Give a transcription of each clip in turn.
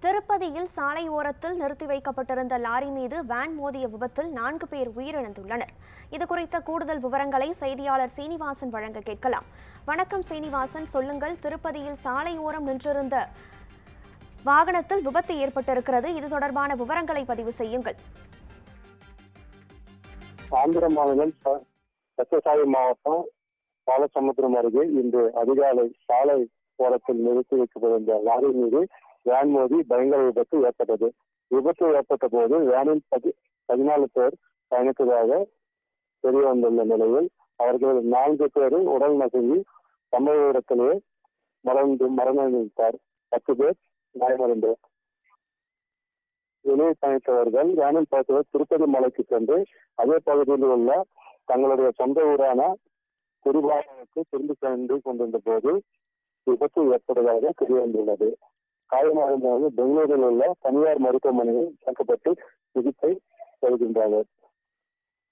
திருப்பதியில் சாலை ஓரத்தில் நிறுத்தி வைக்கப்பட்டிருந்த லாரி மீது வேன் மோதிய விபத்தில் 4 பேர் உயிரிழந்துள்ளனர். இதுகுறித்த கூடுதல் விவரங்களை செய்தியாளர் சீனிவாசன் வழங்க கேட்கலாம். வணக்கம் சீனிவாசன், சொல்லுங்கள். திருப்பதியில் சாலை ஓரம் நின்றிருந்த வாகனத்தில் விபத்து ஏற்பட்டிருக்கிறது. இது தொடர்பான விவரங்களை பதிவு செய்யுங்கள். ஆந்திர மாநிலம் சத்யசாயி மாவட்டம் பாலசமுத்திரம் அருகே இன்று அதிகாலை சாலை ஓரத்தில் நிறுத்தி வைக்கப்பட்டிருந்த லாரி மீது வேன் மோதி பயங்கர விபத்து ஏற்பட்டது. விபத்து ஏற்பட்ட போது வேனில் 14 பேர் பயணித்ததாக தெரிய வந்துள்ள நிலையில் அவர்கள் 4 பேரும் உடல் நசுங்கி சம்பவ இடத்திலேயே மரணமடைந்தார். 10 பேர் காயமடைந்தனர். வெளியே பயணித்தவர்கள் வேனில் பார்த்தவர் திருப்பதி மலைக்கு சென்று அதே பகுதியில் உள்ள தங்களுடைய சொந்த ஊரான குருபாலனுக்கு திரும்பி சென்று கொண்டிருந்த போது விபத்து ஏற்பட்டதாக தெரிய வந்துள்ளது. காயமடைந்தவர்கள் பெங்களூரில் உள்ள தனியார் மருத்துவமனையில் சேர்க்கப்பட்டு சிகிச்சை பெறுகின்றனர்.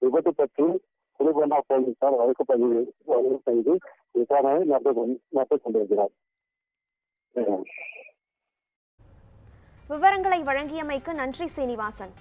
விபத்து பற்றி குருபண்ணா போலீசார் வழக்கு பதிவு செய்து விசாரணை நடத்திக் கொண்டிருக்கிறார். விவரங்களை வழங்கியமைக்கு நன்றி சீனிவாசன்.